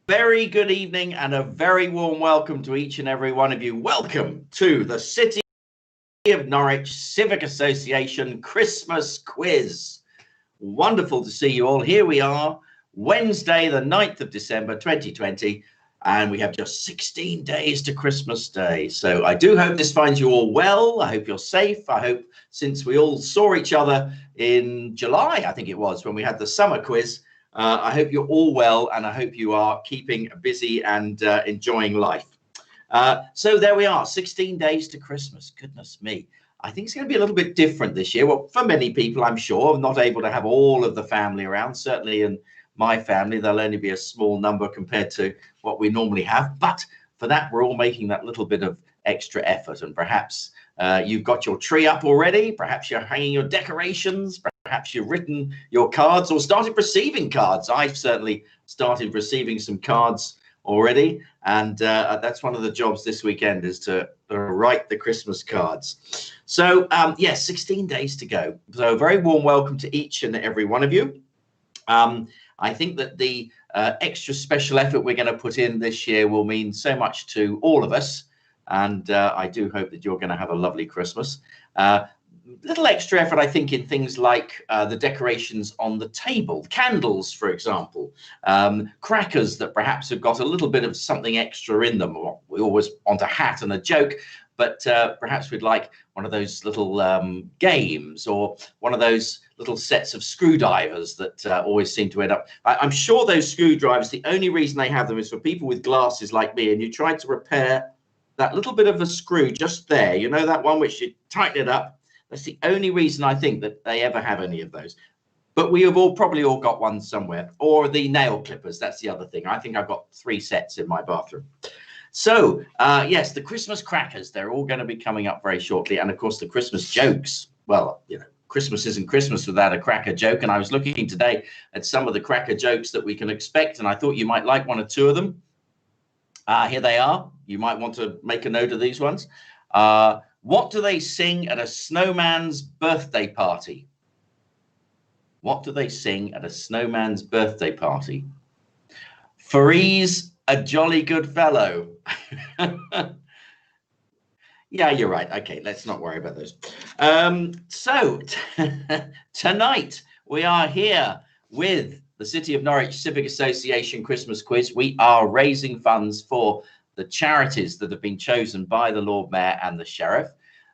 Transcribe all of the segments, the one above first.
Very good evening and a very warm welcome to each and every one of you. Welcome to the City of Norwich Civic Association Christmas Quiz. Wonderful to see you all. Here we are, Wednesday, the 9th of December, 2020, and we have just 16 days to Christmas Day. So I do hope this finds you all well. I hope you're safe. I hope, since we all saw each other in July, I think it was, when we had the summer quiz, I hope you're all well, and I hope you are keeping busy and enjoying life. So there we are, 16 days to Christmas. Goodness me. I think it's going to be a little bit different this year. Well, for many people, I'm sure, I'm not able to have all of the family around. Certainly in my family, there'll only be a small number compared to what we normally have. But for that, we're all making that little bit of extra effort. And perhaps you've got your tree up already. Perhaps you're hanging your decorations. Perhaps you've written your cards or started receiving cards. I've certainly started receiving some cards already. And that's one of the jobs this weekend, is to write the Christmas cards. So, yes, 16 days to go. So a very warm welcome to each and every one of you. I think that the extra special effort we're going to put in this year will mean so much to all of us. And I do hope that you're going to have a lovely Christmas. Little extra effort, I think, in things like the decorations on the table, candles, for example, crackers that perhaps have got a little bit of something extra in them. We always want a hat and a joke, but perhaps we'd like one of those little games, or one of those little sets of screwdrivers that always seem to end up. I'm sure those screwdrivers, the only reason they have them is for people with glasses like me, and you try to repair that little bit of a screw just there, you know, that one which you tighten it up. That's the only reason I think that they ever have any of those. But we have probably all got one somewhere. Or the nail clippers, that's the other thing. I think I've got 3 sets in my bathroom. So, yes, the Christmas crackers, they're all going to be coming up very shortly. And, of course, the Christmas jokes. Well, you know, Christmas isn't Christmas without a cracker joke. And I was looking today at some of the cracker jokes that we can expect, and I thought you might like 1 or 2 of them. Here they are. You might want to make a note of these ones. What do they sing at a snowman's birthday party? What do they sing at a snowman's birthday party? Freeze a jolly good fellow. Yeah, you're right. Okay, let's not worry about those. So tonight we are here with the City of Norwich Civic Association Christmas Quiz. We are raising funds for the charities that have been chosen by the Lord Mayor and the Sheriff.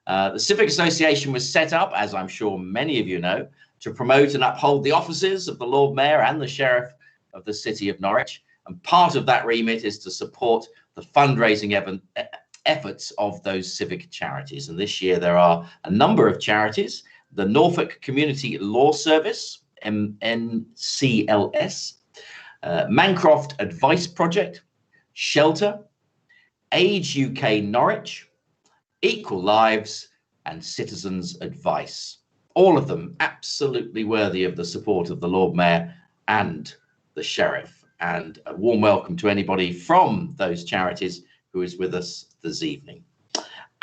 The Civic Association was set up, as I'm sure many of you know, to promote and uphold the offices of the Lord Mayor and the Sheriff of the City of Norwich. And part of that remit is to support the fundraising efforts of those civic charities. And this year there are a number of charities: the Norfolk Community Law Service, NCLS, Mancroft Advice Project, Shelter, Age UK Norwich, Equal Lives, and Citizens Advice. All of them absolutely worthy of the support of the Lord Mayor and the Sheriff. And a warm welcome to anybody from those charities who is with us this evening.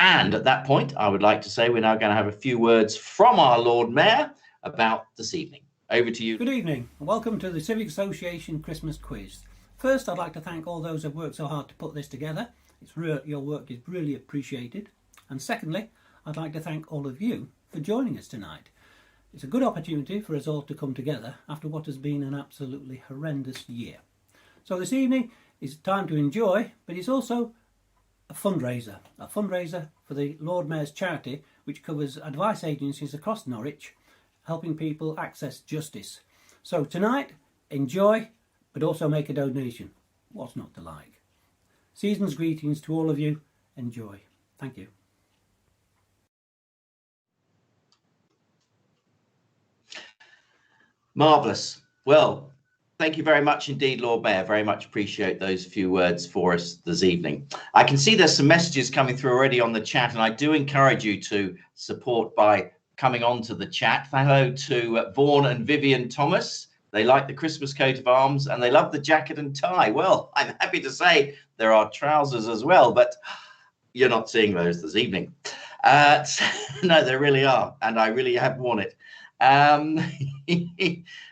And at that point, I would like to say we're now going to have a few words from our Lord Mayor about this evening. Over to you. Good evening, and welcome to the Civic Association Christmas Quiz. First, I'd like to thank all those who have worked so hard to put this together. Your work is really appreciated. And secondly, I'd like to thank all of you for joining us tonight. It's a good opportunity for us all to come together after what has been an absolutely horrendous year. So this evening is time to enjoy, but it's also a fundraiser for the Lord Mayor's charity, which covers advice agencies across Norwich, helping people access justice. So tonight, enjoy, but also make a donation. What's not to like? Season's greetings to all of you. Enjoy. Thank you. Marvellous. Well, thank you very much indeed, Lord Mayor. Very much appreciate those few words for us this evening. I can see there's some messages coming through already on the chat, and I do encourage you to support by coming on to the chat. Hello to Vaughan and Vivian Thomas. They like the Christmas coat of arms and they love the jacket and tie. Well, I'm happy to say there are trousers as well, but you're not seeing those this evening. No, there really are, and I really have worn it.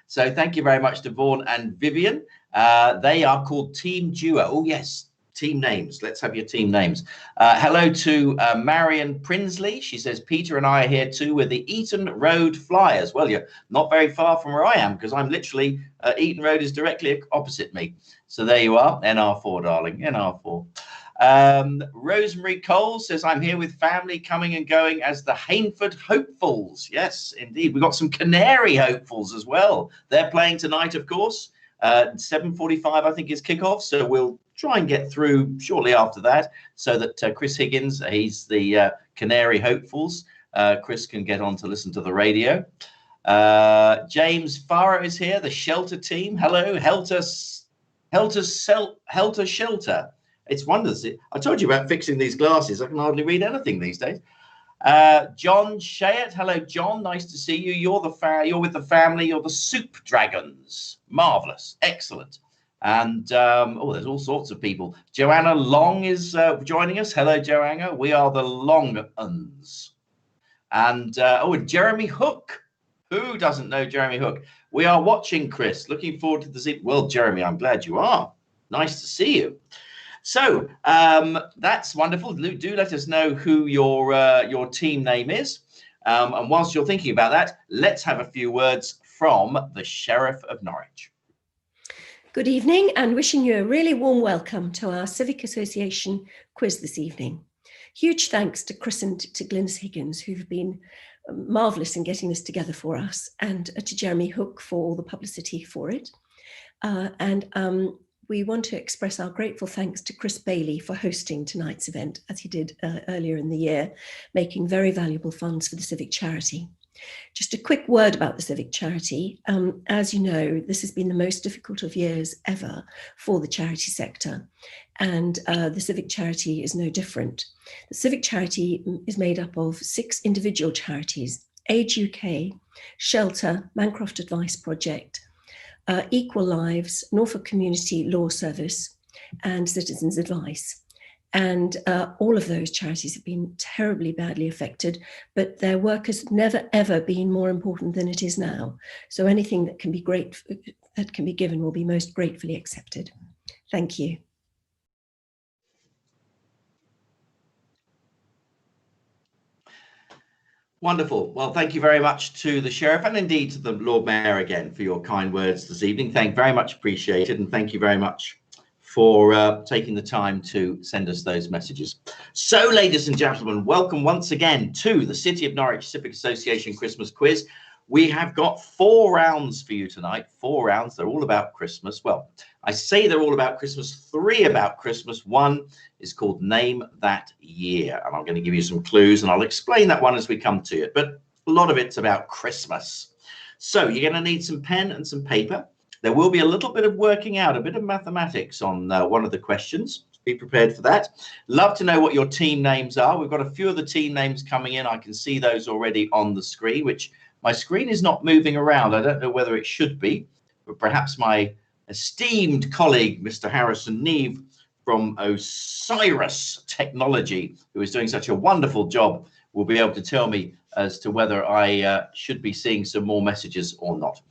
So thank you very much to Vaughan and Vivian. They are called Team Duo. Oh, yes. Team names. Let's have your team names. Hello to Marian Prinsley. She says, Peter and I are here too with the Eaton Road Flyers. Well, you're not very far from where I am, because I'm literally, Eaton Road is directly opposite me. So there you are. NR4, darling. NR4. Rosemary Cole says, I'm here with family coming and going as the Hainford Hopefuls. Yes, indeed. We've got some Canary Hopefuls as well. They're playing tonight, of course. 7:45, I think, is kickoff. So we'll try and get through shortly after that, so that Chris Higgins, he's the Canary Hopefuls. Chris can get on to listen to the radio. James Farrow is here, the Shelter team. Hello, Helter Shelter. It's wonders. I told you about fixing these glasses. I can hardly read anything these days. John Shayett. Hello, John. Nice to see you. You're with the family. You're the Soup Dragons. Marvelous. Excellent. And there's all sorts of people. Joanna Long is joining us. Hello, Joanna. We are the Long Uns. And Jeremy Hook. Who doesn't know Jeremy Hook? We are watching, Chris. Looking forward to the season. Well, Jeremy, I'm glad you are. Nice to see you. So that's wonderful. Do let us know who your team name is. And whilst you're thinking about that, let's have a few words from the Sheriff of Norwich. Good evening, and wishing you a really warm welcome to our Civic Association quiz this evening. Huge thanks to Chris and to Glynis Higgins, who've been marvellous in getting this together for us, and to Jeremy Hook for all the publicity for it. We want to express our grateful thanks to Chris Bailey for hosting tonight's event, as he did earlier in the year, making very valuable funds for the Civic Charity. Just a quick word about the Civic Charity. As you know, this has been the most difficult of years ever for the charity sector, and the Civic Charity is no different. The Civic Charity is made up of 6 individual charities: Age UK, Shelter, Mancroft Advice Project, Equal Lives, Norfolk Community Law Service, and Citizens Advice. And all of those charities have been terribly badly affected, but their work has never, ever been more important than it is now. So anything that can be given will be most gratefully accepted. Thank you. Wonderful. Well, thank you very much to the Sheriff, and indeed to the Lord Mayor again for your kind words this evening. Very much appreciated, and thank you very much for taking the time to send us those messages. So, ladies and gentlemen, welcome once again to the City of Norwich Civic Association Christmas Quiz. We have got 4 rounds for you tonight. 4 rounds. They're all about Christmas. Well, I say they're all about Christmas. 3 about Christmas. 1 is called Name That Year. And I'm going to give you some clues, and I'll explain that one as we come to it. But a lot of it's about Christmas. So you're going to need some pen and some paper. There will be a little bit of working out, a bit of mathematics on one of the questions. Be prepared for that. Love to know what your team names are. We've got a few of the team names coming in. I can see those already on the screen, which my screen is not moving around. I don't know whether it should be, but perhaps my esteemed colleague, Mr. Harrison Neve from Osiris Technology, who is doing such a wonderful job, will be able to tell me as to whether I should be seeing some more messages or not.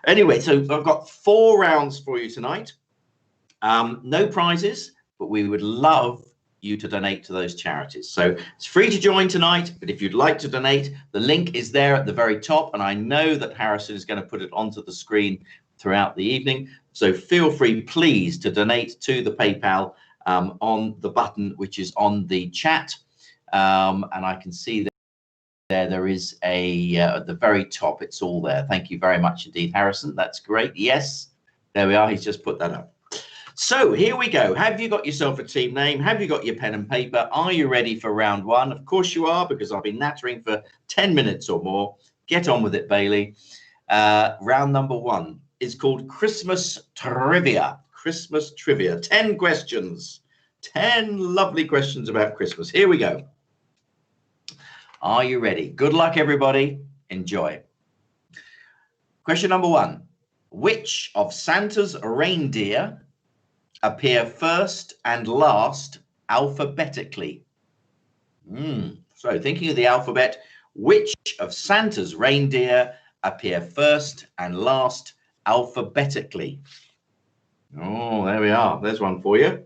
Anyway, so I've got 4 rounds for you tonight. No prizes, but we would love you to donate to those charities. So it's free to join tonight, but if you'd like to donate, the link is there at the very top, and I know that Harrison is going to put it onto the screen throughout the evening. So feel free, please, to donate to the PayPal on the button which is on the chat, and I can see that there is at the very top. It's all there. Thank you very much indeed, Harrison. That's great. Yes, there we are. He's just put that up. So here we go. Have you got yourself a team name? Have you got your pen and paper? Are you ready for round 1? Of course you are, because I've been nattering for 10 minutes or more. Get on with it, Bailey. Round number 1 is called Christmas Trivia. Christmas Trivia. 10 questions. 10 lovely questions about Christmas. Here we go. Are you ready? Good luck, everybody. Enjoy. Question number 1. Which of Santa's reindeer appear first and last alphabetically? So thinking of the alphabet, Which of Santa's reindeer appear first and last alphabetically? Oh, there we are. There's one for you.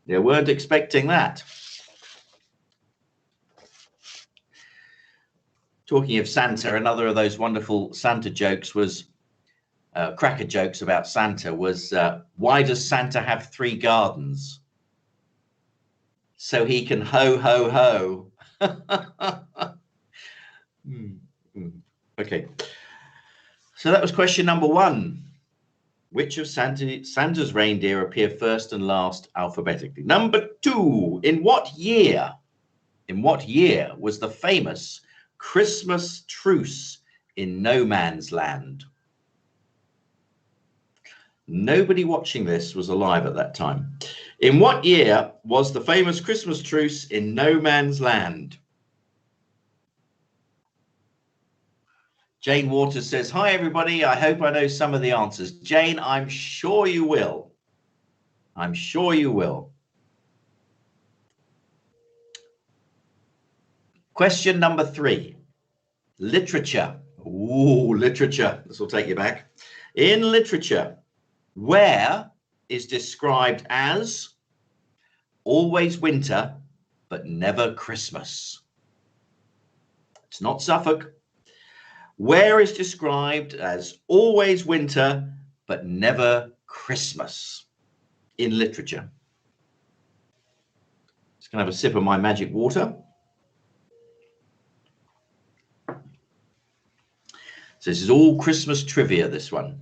You weren't expecting that. Talking of Santa, another of those wonderful Santa jokes was, cracker jokes about Santa was, why does Santa have 3 gardens? So he can ho, ho, ho. Okay. So that was question number 1. Which of Santa's reindeer appear first and last alphabetically? Number 2, in what year was the famous Christmas truce in No Man's Land? Nobody watching this was alive at that time. In what year was the famous Christmas truce in No Man's Land? Jane Waters says, hi, everybody. I hope I know some of the answers. Jane, I'm sure you will. I'm sure you will. Question number 3, literature. Ooh, literature. This will take you back. In literature, where is described as always winter, but never Christmas? It's not Suffolk. Where is described as always winter, but never Christmas in literature? Just gonna have a sip of my magic water. So this is all Christmas trivia, this one.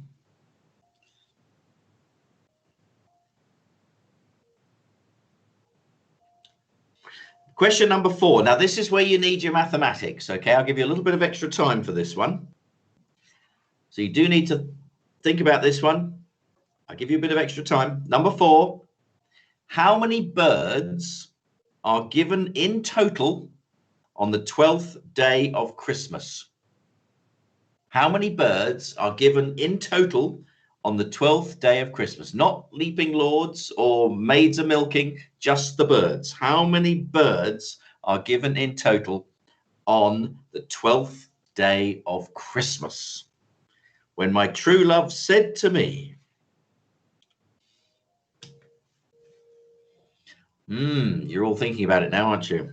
Question number 4. Now, this is where you need your mathematics, okay? I'll give you a little bit of extra time for this one. So you do need to think about this one. I'll give you a bit of extra time. Number 4, how many birds are given in total on the 12th day of Christmas? How many birds are given in total on the 12th day of Christmas? Not leaping lords or maids a milking, just the birds. How many birds are given in total on the 12th day of Christmas? When my true love said to me, you're all thinking about it now, aren't you?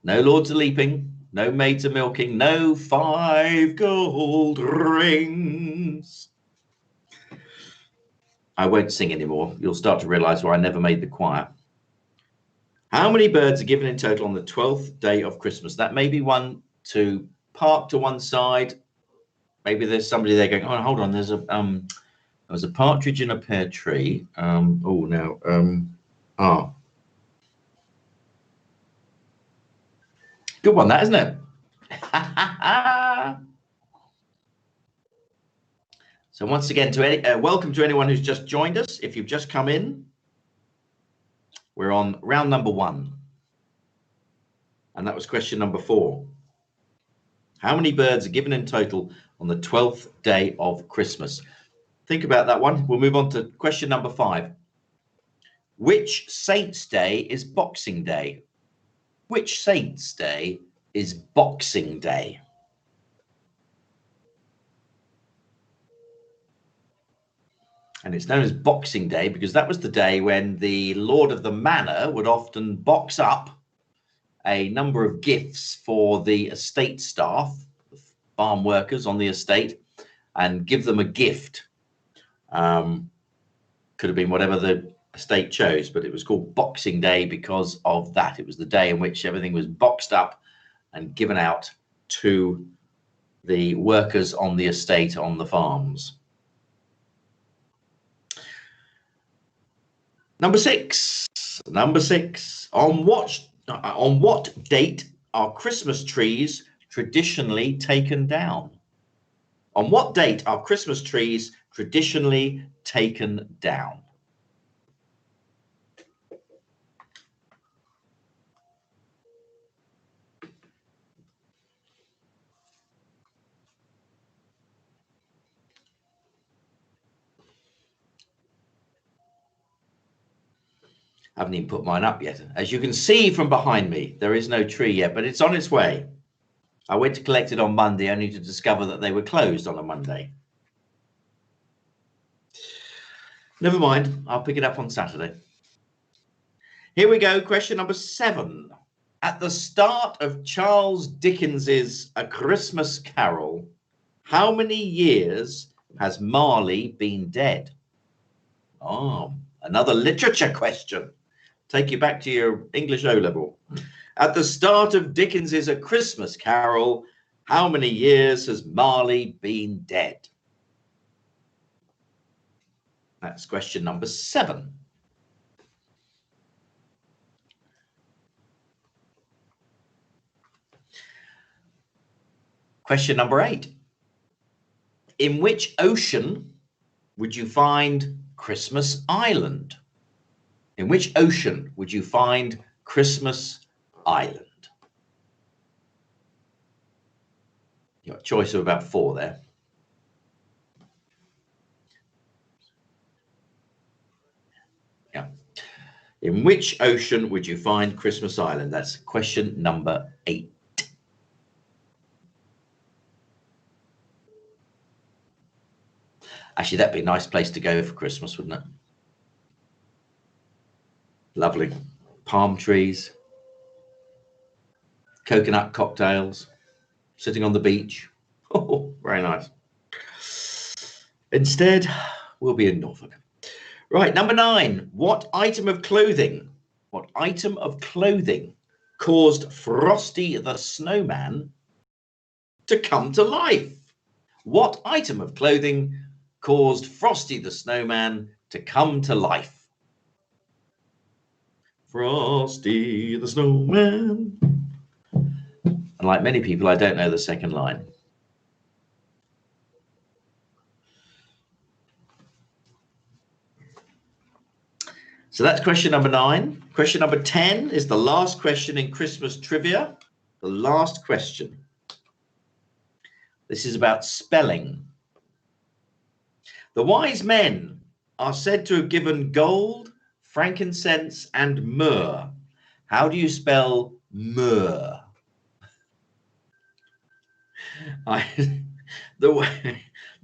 No lords a leaping, no maids a milking, no 5 gold rings. I won't sing anymore. You'll start to realize why I never made the choir. How many birds are given in total on the 12th day of Christmas? That may be one to park to one side. Maybe there's somebody there going, oh, hold on, there's a partridge in a pear tree. Good one, that, isn't it? So once again, welcome to anyone who's just joined us. If you've just come in, we're on round number 1. And that was question number 4. How many birds are given in total on the 12th day of Christmas? Think about that one. We'll move on to question number 5. Which saint's day is Boxing Day? Which saint's day is Boxing Day? And it's known as Boxing Day because that was the day when the Lord of the Manor would often box up a number of gifts for the estate staff, the farm workers on the estate, and give them a gift. Could have been whatever the estate chose, but it was called Boxing Day because of that. It was the day in which everything was boxed up and given out to the workers on the estate on the farms. Number 6. On what date are Christmas trees traditionally taken down? On what date are Christmas trees traditionally taken down? Haven't even put mine up yet. As you can see from behind me, there is no tree yet, but it's on its way. I went to collect it on Monday, only to discover that they were closed on a Monday. Never mind, I'll pick it up on Saturday. Here we go, question number 7. At the start of Charles Dickens's A Christmas Carol, how many years has Marley been dead? Oh, another literature question. Take you back to your English O-level. At the start of Dickens's A Christmas Carol, how many years has Marley been dead? That's question number 7. Question number 8. In which ocean would you find Christmas Island? In which ocean would you find Christmas Island? You got a choice of about 4 there. Yeah. In which ocean would you find Christmas Island? That's question number 8. Actually, that'd be a nice place to go for Christmas, wouldn't it? Lovely. Palm trees, coconut cocktails, sitting on the beach. Oh, very nice. Instead, we'll be in Norfolk. Right, number 9. What item of clothing caused Frosty the Snowman to come to life? What item of clothing caused Frosty the Snowman to come to life? Frosty the Snowman. And like many people, I don't know the second line. So that's question number 9. Question number 10 is the last question in Christmas trivia. The last question. This is about spelling. The wise men are said to have given gold, frankincense, and myrrh. How do you spell myrrh? The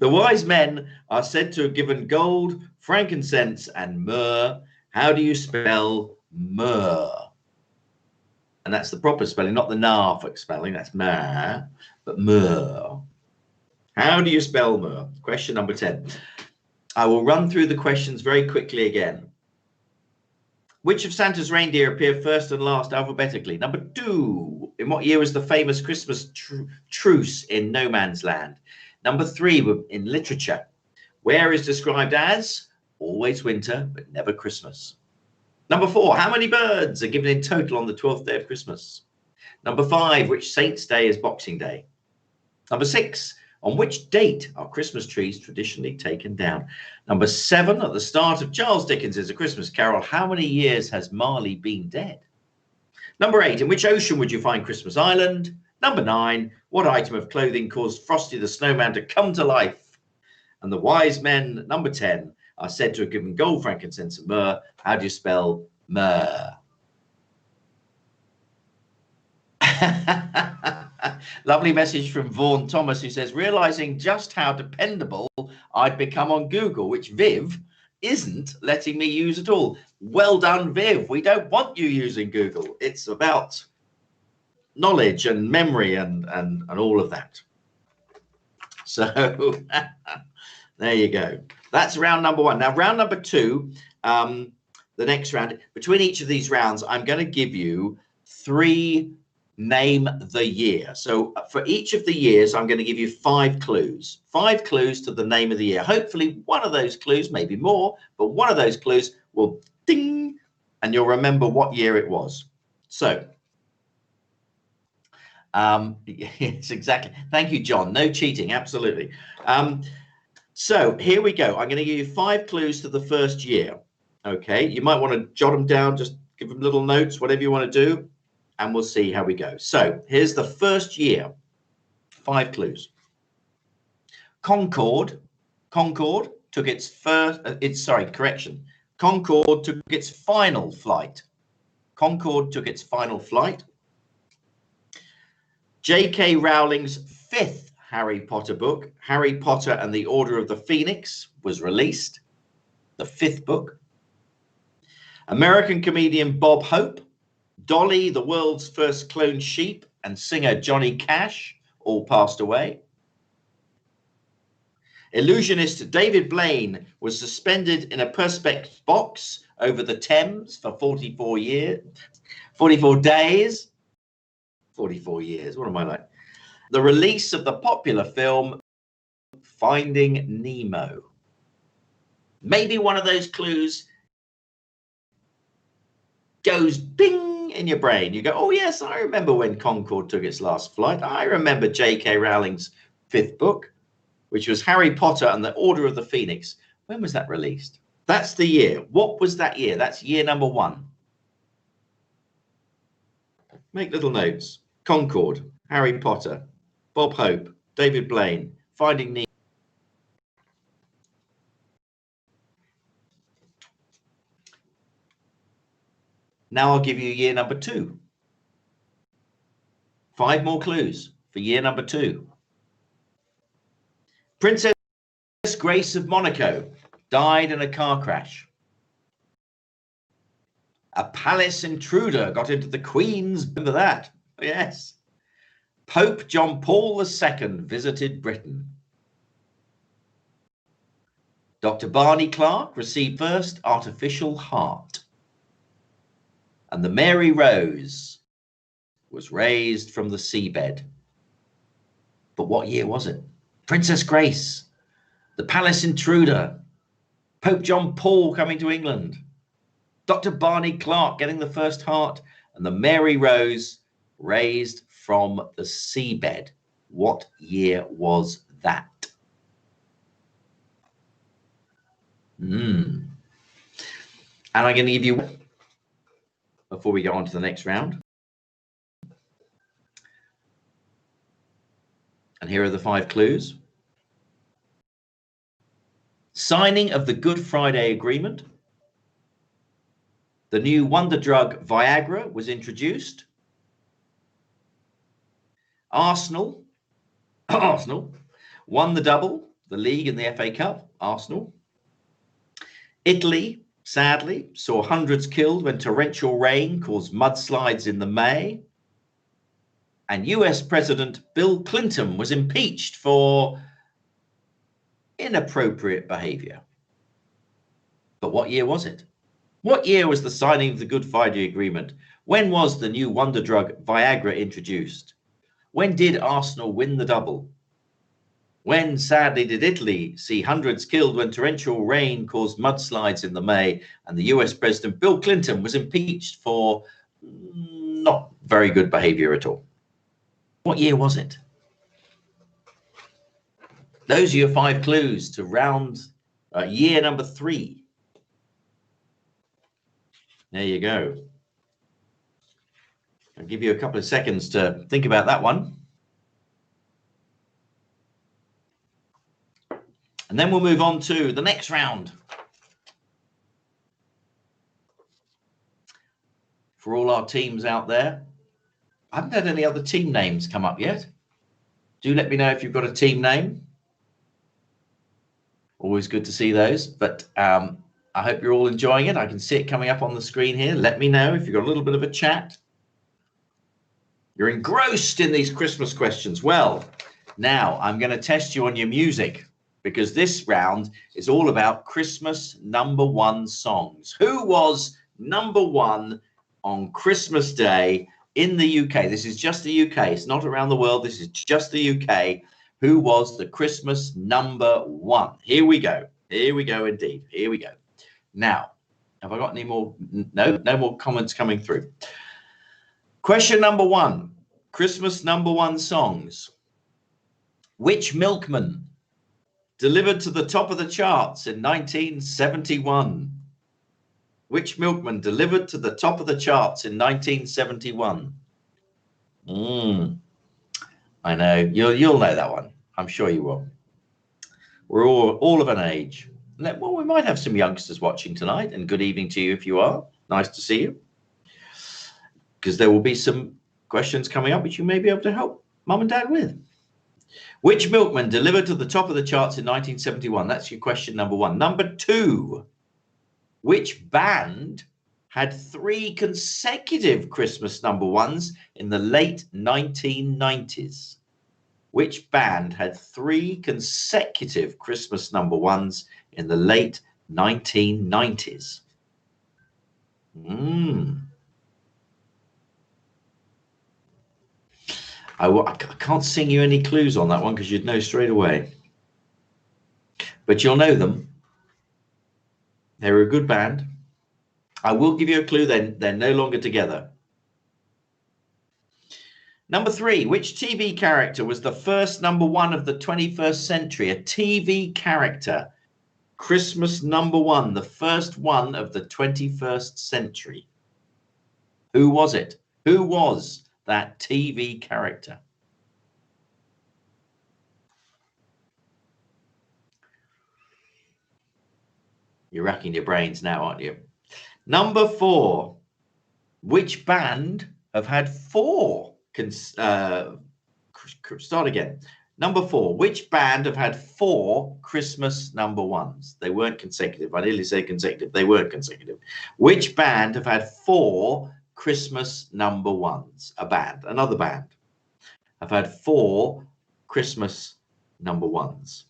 wise men are said to have given gold, frankincense, and myrrh. How do you spell myrrh? And that's the proper spelling, not the Norfolk spelling. That's myrrh, but myrrh. How do you spell myrrh? Question number 10. I will run through the questions very quickly again. Which of Santa's reindeer appear first and last alphabetically? Number 2. In what year was the famous Christmas truce in No Man's Land? Number 3. In literature, where is described as always winter but never Christmas? Number 4. How many birds are given in total on the 12th day of Christmas? Number 5. Which saint's day is Boxing Day? Number 6. On which date are Christmas trees traditionally taken down? Number 7. At the start of Charles Dickens's A Christmas Carol, how many years has Marley been dead? Number 8. In which ocean would you find Christmas Island? Number 9. What item of clothing caused Frosty the Snowman to come to life? And the wise men, number 10, are said to have given gold, frankincense, and myrrh. How do you spell myrrh? Lovely message from Vaughan Thomas, who says, realizing just how dependable I'd become on Google, which Viv isn't letting me use at all. Well done, Viv. We don't want you using Google. It's about knowledge and memory and all of that. So there you go. That's round number 1. Now, round number 2, the next round, between each of these rounds, I'm going to give you 3 name the year. So for each of the years, I'm going to give you 5 clues. 5 clues to the name of the year. Hopefully one of those clues, maybe more, but one of those clues will ding, and you'll remember what year it was. So, yes, exactly. Thank you, John. No cheating, absolutely. So here we go. I'm going to give you 5 clues to the first year. Okay, you might want to jot them down, just give them little notes, whatever you want to do, and we'll see how we go. So here's the first year. 5 clues. Concord took its first, correction. Concorde took its final flight. Concorde took its final flight. J.K. Rowling's 5th Harry Potter book, Harry Potter and the Order of the Phoenix, was released. The 5th book. American comedian Bob Hope, Dolly, the world's first cloned sheep, and singer Johnny Cash all passed away. Illusionist David Blaine was suspended in a perspex box over the Thames for 44 days. 44 years, what am I like? The release of the popular film Finding Nemo. Maybe one of those clues goes bing in your brain. You go, oh yes, I remember when Concorde took its last flight. I remember J.K. Rowling's 5th book, which was Harry Potter and the Order of the Phoenix. When was that released? That's the year. What was that year? That's year number 1. Make little notes. Concorde, Harry Potter, Bob Hope, David Blaine, Finding Nemo. Now I'll give you year number 2. 5 more clues for year number 2. Princess Grace of Monaco died in a car crash. A palace intruder got into the Queen's. Remember that? Yes. Pope John Paul II visited Britain. Dr. Barney Clark received first artificial heart. And the Mary Rose was raised from the seabed. But what year was it? Princess Grace, the palace intruder, Pope John Paul coming to England, Dr. Barney Clark getting the first heart, and the Mary Rose raised from the seabed. What year was that? And I'm going to give you, before we go on to the next round. And here are the 5 clues. Signing of the Good Friday Agreement. The new wonder drug Viagra was introduced. Arsenal won the double, the league and the FA Cup. Arsenal. Italy, sadly, saw hundreds killed when torrential rain caused mudslides in the May. And US President Bill Clinton was impeached for inappropriate behavior. But what year was it? What year was the signing of the Good Friday Agreement? When was the new wonder drug Viagra introduced? When did Arsenal win the double? When, sadly, did Italy see hundreds killed when torrential rain caused mudslides in the May and the US President Bill Clinton was impeached for not very good behavior at all? What year was it? Those are your 5 clues to round year number 3. There you go. I'll give you a couple of seconds to think about that one. And then we'll move on to the next round. For all our teams out there, I haven't had any other team names come up yet. Do let me know if you've got a team name. Always good to see those, but I hope you're all enjoying it. I can see it coming up on the screen here. Let me know if you've got a little bit of a chat. You're engrossed in these Christmas questions. Well, now I'm going to test you on your music, because this round is all about Christmas #1 songs. Who was #1 on Christmas Day in the UK? This is just the UK. It's not around the world. This is just the UK. Who was the Christmas #1? Here we go. Here we go indeed. Here we go. Now, have I got any more? No more comments coming through. Question #1, Christmas #1 songs. Which milkman delivered to the top of the charts in 1971? Which milkman delivered to the top of the charts in 1971? I know, you'll know that one. I'm sure you will. We're all of an age. Well, we might have some youngsters watching tonight, and good evening to you if you are. Nice to see you. Because there will be some questions coming up which you may be able to help mum and dad with. Which milkman delivered to the top of the charts in 1971? That's your question number one. Number two, which band had 3 consecutive Christmas number ones in the late 1990s? Which band had 3 consecutive Christmas number ones in the late 1990s? I can't sing you any clues on that one because you'd know straight away. But you'll know them. They're a good band. I will give you a clue then. They're no longer together. Number 3, which TV character was the first number 1 of the 21st century? A TV character. Christmas number 1, the first one of the 21st century. Who was it? Who was that TV character? You're racking your brains now, aren't you? Number 4, which band have had 4 start again. Number 4, which band have had 4 Christmas number 1s? They weren't consecutive. I nearly said consecutive. They weren't consecutive. Which band have had 4 Christmas number 1s? Another band have had 4 Christmas number 1s.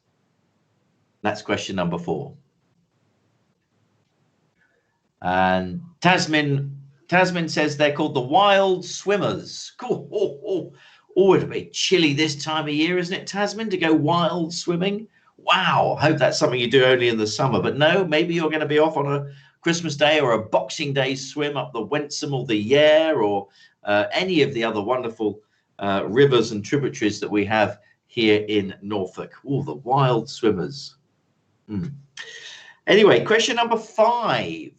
That's question number 4. And Tasmin says they're called the Wild Swimmers. Cool. Oh, it'll be chilly this time of year, isn't it, Tasmin, to go wild swimming? Wow, I hope that's something you do only in the summer. But no, maybe you're going to be off on a Christmas Day or a Boxing Day swim up the Wensum or the Yare or any of the other wonderful rivers and tributaries that we have here in Norfolk. Oh, the Wild Swimmers. Anyway, question number 5.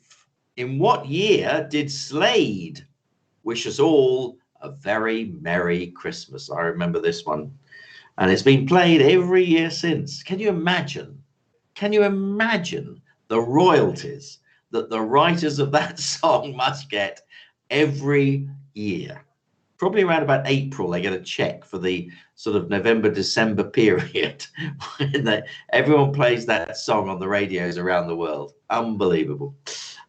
In what year did Slade wish us all a very Merry Christmas? I remember this one. And it's been played every year since. Can you imagine? Can you imagine the royalties that the writers of that song must get every year? Probably around about April, they get a check for the sort of November, December period when everyone plays that song on the radios around the world. Unbelievable.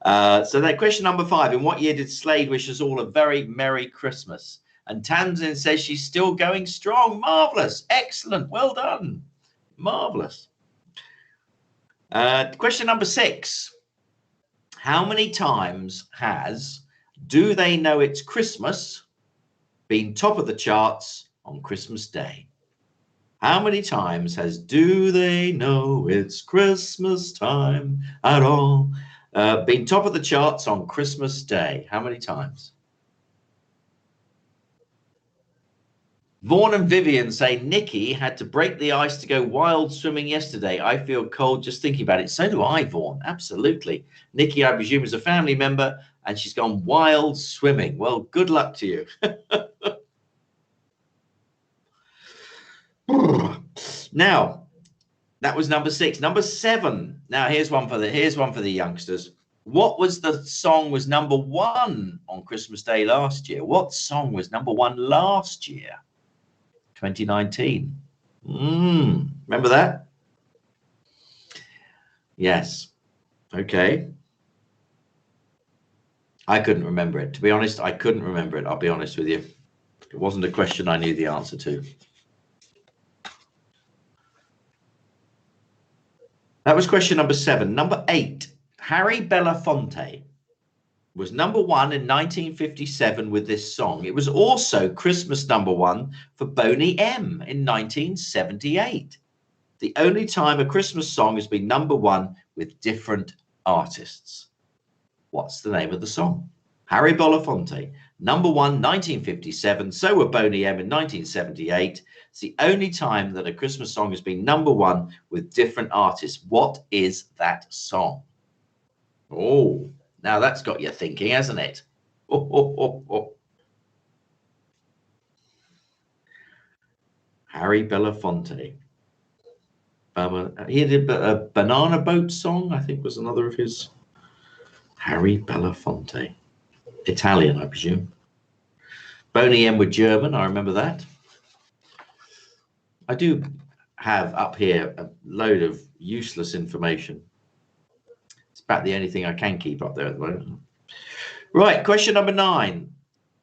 So that question number 5, in what year did Slade wish us all a very Merry Christmas? And Tamsin says she's still going strong. Marvellous. Excellent. Well done. Marvellous. Question number 6. How many times has Do They Know It's Christmas been top of the charts on Christmas Day? How many times has Do They Know It's Christmas Time at All been top of the charts on Christmas Day? How many times? Vaughan and Vivian say Nikki had to break the ice to go wild swimming yesterday. I feel cold just thinking about it. So do I, Vaughan. Absolutely. Nikki, I presume, is a family member and she's gone wild swimming. Well, good luck to you. Now, that was number 6. Number 7. Now, here's one for the youngsters. What was the song was number 1 on Christmas Day last year? What song was number 1 last year? 2019. Remember that? Yes. Okay. I couldn't remember it. To be honest, I couldn't remember it. I'll be honest with you. It wasn't a question I knew the answer to. That was question number 7. Number 8. Harry Belafonte was number 1 in 1957 with this song. It was also Christmas number 1 for Boney M in 1978. The only time a Christmas song has been number 1 with different artists. What's the name of the song? Harry Belafonte, number 1, 1957. So were Boney M in 1978. It's the only time that a Christmas song has been number 1 with different artists. What is that song? Oh, now that's got you thinking, hasn't it? Harry Belafonte. He did a Banana Boat song, I think was another of his. Harry Belafonte. Italian, I presume. Boney M were German, I remember that. I do have up here a load of useless information. It's about the only thing I can keep up there at the moment. Right, question number 9.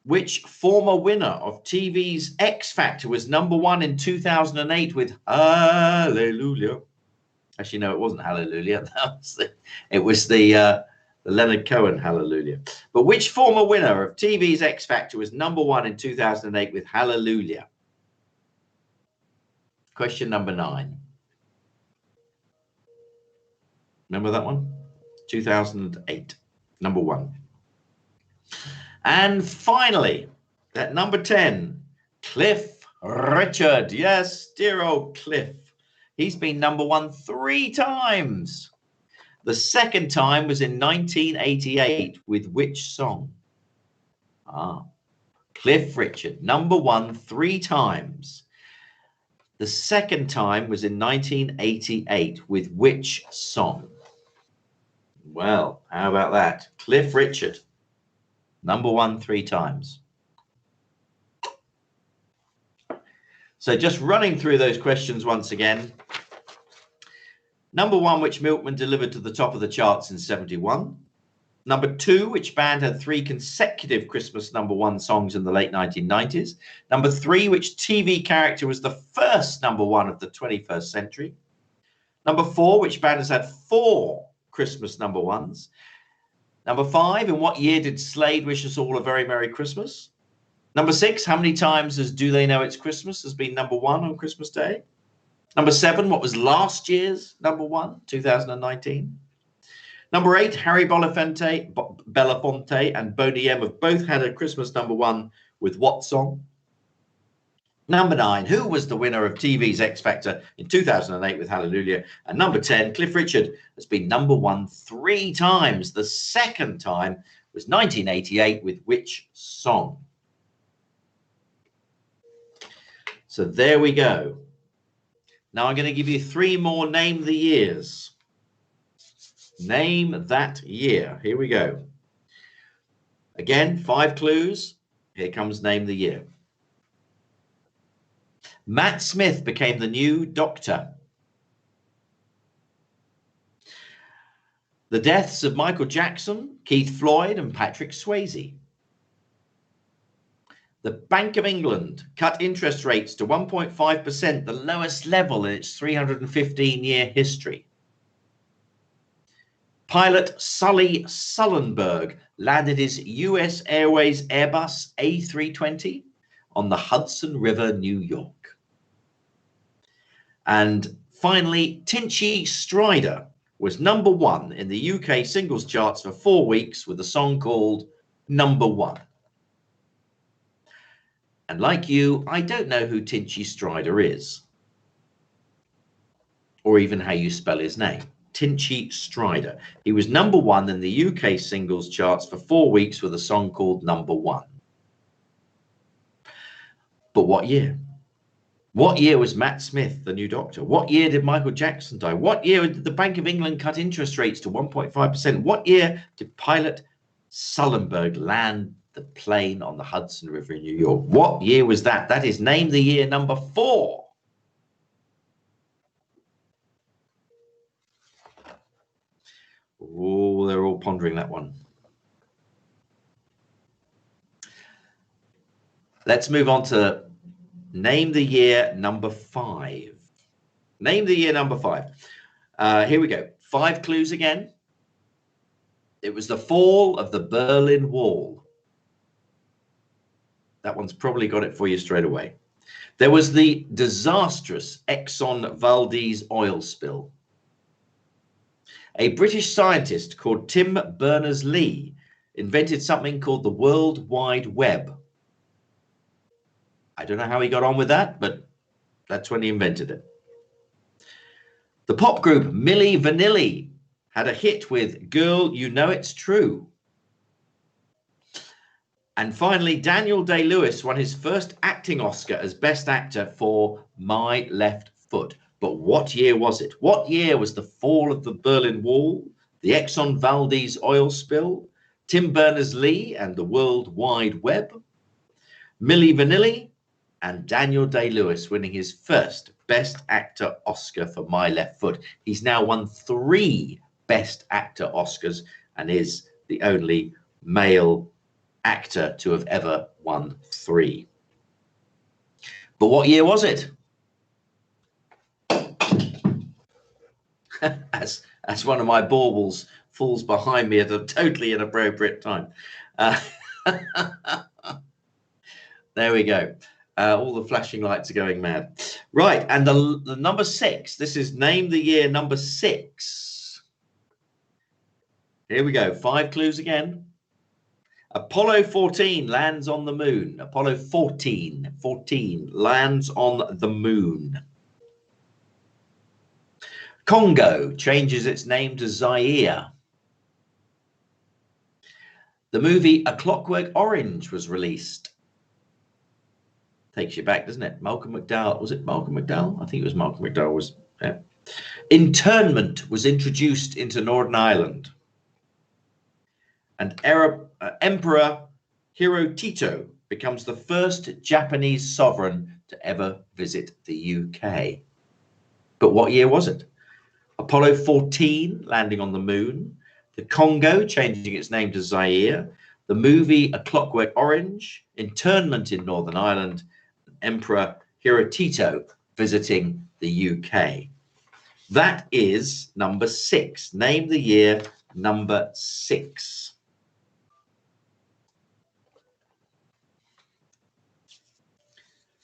Which former winner of TV's X Factor was #1 in 2008 with Hallelujah? Actually, no, it wasn't Hallelujah. It was the Leonard Cohen Hallelujah. But which former winner of TV's X Factor was #1 in 2008 with Hallelujah? Question number 9. Remember that one? 2008, #1. And finally, at number 10, Cliff Richard. Yes, dear old Cliff. He's been #1 3 times. The second time was in 1988 with which song? Cliff Richard, #1 3 times. The second time was in 1988 with which song? Well, how about that? Cliff Richard, #1 3 times. So just running through those questions once again. #1, which milkman delivered to the top of the charts in 71? #2, which band had 3 consecutive Christmas #1 songs in the late 1990s? #3, which TV character was the first #1 of the 21st century? #4, which band has had 4 Christmas #1s? #5, in what year did Slade wish us all a very Merry Christmas? #6, how many times has Do They Know It's Christmas has been #1 on Christmas Day? #7, what was last year's #1, 2019? #8, Harry Belafonte and Boney M have both had a Christmas #1 with what song? #9, who was the winner of TV's X Factor in 2008 with Hallelujah? And #10, Cliff Richard has been #1 3 times. The second time was 1988 with which song? So there we go. Now I'm going to give you 3 more name the years. Name that year. Here we go. Again, 5 clues. Here comes name the year. Matt Smith became the new Doctor. The deaths of Michael Jackson, Keith Floyd, and Patrick Swayze. The Bank of England cut interest rates to 1.5%, the lowest level in its 315-year history. Pilot Sully Sullenberg landed his US Airways Airbus A320 on the Hudson River, New York. And finally, Tinchy Stryder was #1 in the UK singles charts for 4 weeks with a song called #1. And like you, I don't know who Tinchy Stryder is, or even how you spell his name. Tinchy Stryder. He was #1 in the UK singles charts for 4 weeks with a song called #1. But what year? What year was Matt Smith the new Doctor? What year did Michael Jackson die? What year did the Bank of England cut interest rates to 1.5%? What year did pilot Sullenberg land the plane on the Hudson River in New York? What year was that? That is name the year #4. Oh, they're all pondering that one. Let's move on to name the year #5. Name the year #5. Here we go. 5 clues again. It was the fall of the Berlin Wall. That one's probably got it for you straight away. There was the disastrous Exxon Valdez oil spill. A British scientist called Tim Berners-Lee invented something called the World Wide Web. I don't know how he got on with that, but that's when he invented it. The pop group Milli Vanilli had a hit with Girl, You Know It's True. And finally, Daniel Day-Lewis won his first acting Oscar as Best Actor for My Left Foot. But what year was it? What year was the fall of the Berlin Wall, the Exxon Valdez oil spill, Tim Berners-Lee and the World Wide Web, Milli Vanilli, and Daniel Day-Lewis winning his first Best Actor Oscar for My Left Foot? He's now won 3 Best Actor Oscars and is the only male actor to have ever won 3. But what year was it? as one of my baubles falls behind me at a totally inappropriate time. There we go. All the flashing lights are going mad. Right, and the number 6. This is Name the Year number 6. Here we go. 5 clues again. Apollo 14 lands on the moon. Apollo 14 lands on the moon. Congo changes its name to Zaire. The movie A Clockwork Orange was released. Takes you back, doesn't it? Malcolm McDowell. Was it Malcolm McDowell? I think it was Malcolm McDowell. Yeah. Internment was introduced into Northern Ireland. And Emperor Hirohito becomes the first Japanese sovereign to ever visit the UK. But what year was it? Apollo 14 landing on the moon, the Congo changing its name to Zaire, the movie A Clockwork Orange, internment in Northern Ireland, Emperor Hirohito visiting the UK. That is number 6. Name the year number 6.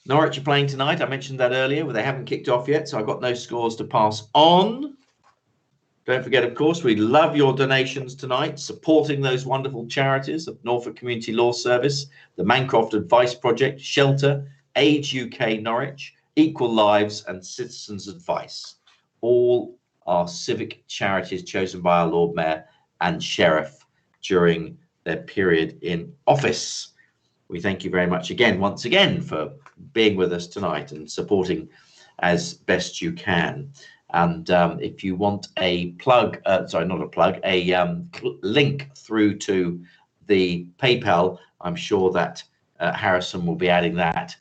Norwich are playing tonight. I mentioned that earlier, but they haven't kicked off yet, so I've got no scores to pass on. Don't forget, of course, we love your donations tonight, supporting those wonderful charities of Norfolk Community Law Service, the Mancroft Advice Project, Shelter, Age UK Norwich, Equal Lives and Citizens Advice. All are civic charities chosen by our Lord Mayor and Sheriff during their period in office. We thank you very much again, once again, for being with us tonight and supporting as best you can. And if you want a plug, sorry, not a plug, a link through to the PayPal, I'm sure that Harrison will be adding that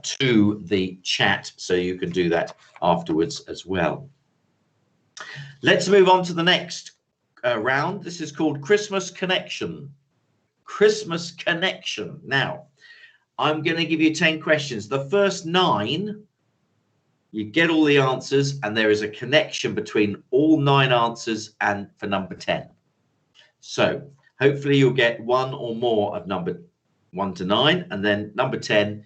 to the chat, so you can do that afterwards as well. Let's move on to the next round. This is called Christmas Connection. Christmas Connection. Now, I'm going to give you 10 questions. The first 9, you get all the answers, and there is a connection between all 9 answers and for number 10. So hopefully you'll get 1 or more of number 1 to 9, and then number 10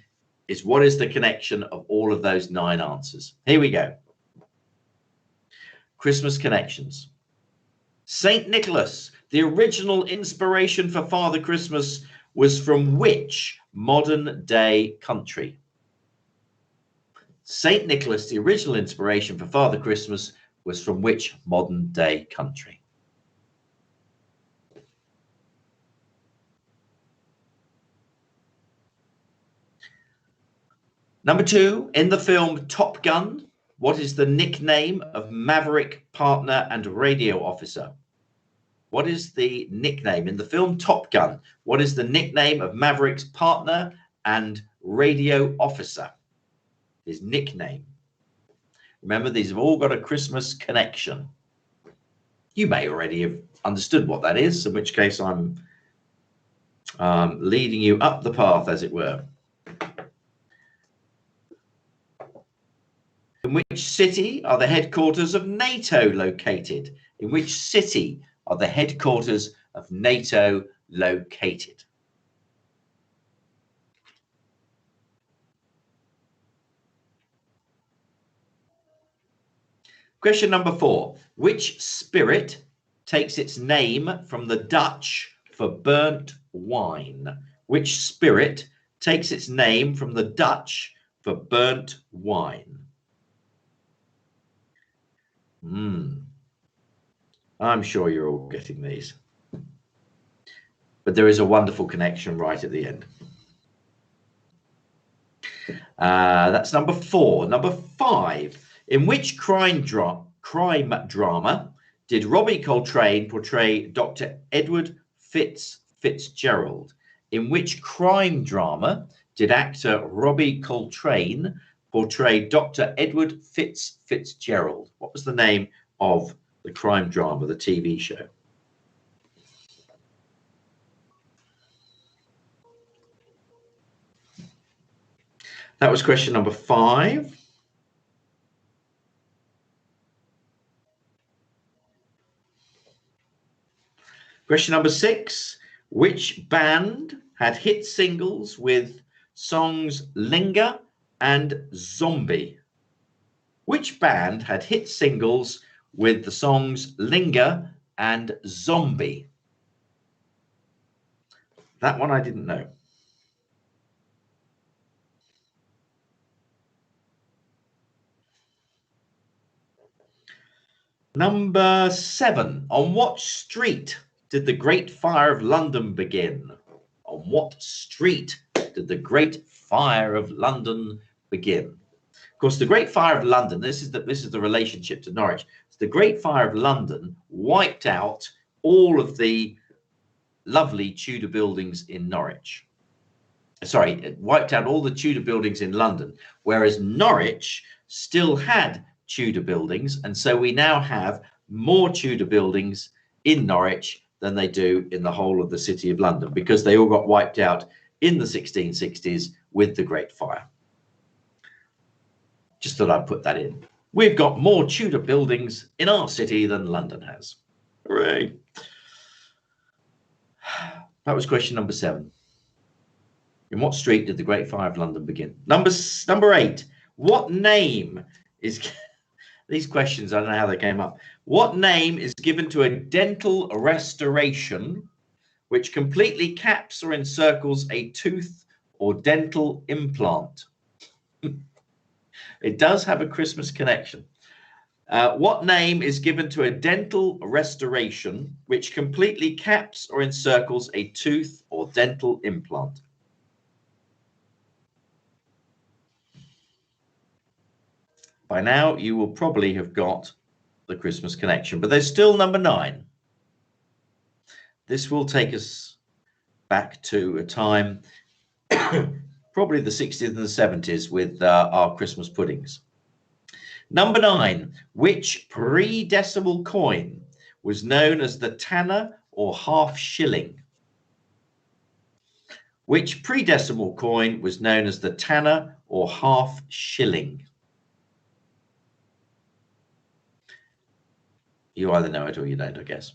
is what is the connection of all of those 9 answers. Here we go. Christmas connections. Saint Nicholas, the original inspiration for Father Christmas, was from which modern day country? Saint Nicholas, the original inspiration for Father Christmas, was from which modern day country? Number 2, in the film Top Gun, what is the nickname of Maverick partner and radio officer? What is the nickname in the film Top Gun? What is the nickname of Maverick's partner and radio officer? His nickname. Remember, these have all got a Christmas connection. You may already have understood what that is, in which case I'm leading you up the path, as it were. In which city are the headquarters of NATO located? In which city are the headquarters of NATO located? Question number 4. Which spirit takes its name from the Dutch for burnt wine? Which spirit takes its name from the Dutch for burnt wine? I'm sure you're all getting these. But there is a wonderful connection right at the end. That's number 4. Number 5. In which crime drama did Robbie Coltrane portray Dr. Edward Fitzgerald? In which crime drama did actor Robbie Coltrane portray Dr. Edward Fitzgerald? What was the name of the crime drama, the TV show? That was question number 5. Question number 6. Which band had hit singles with songs Linger and Zombie? Which band had hit singles with the songs Linger and Zombie? That one I didn't know. Number 7. On what street did the Great Fire of London begin? On what street did the Great Fire of London begin? Of course, the Great Fire of London, this is the relationship to Norwich. The Great Fire of London wiped out all of the lovely Tudor buildings in Norwich. Sorry, it wiped out all the Tudor buildings in London, whereas Norwich still had Tudor buildings, and so we now have more Tudor buildings in Norwich than they do in the whole of the City of London, because they all got wiped out in the 1660s with the Great Fire. Just thought I'd put that in. We've got more Tudor buildings in our city than London has. Hooray. That was question number 7. In what street did the Great Fire of London begin? Number 8. What name is... These questions, I don't know how they came up. What name is given to a dental restoration which completely caps or encircles a tooth or dental implant? It does have a Christmas connection. What name is given to a dental restoration which completely caps or encircles a tooth or dental implant? By now, you will probably have got the Christmas connection, but there's still number 9. This will take us back to a time, probably the 60s and the 70s, with our Christmas puddings. Number 9, which pre-decimal coin was known as the tanner or half shilling? Which pre-decimal coin was known as the tanner or half shilling? You either know it or you don't, I guess.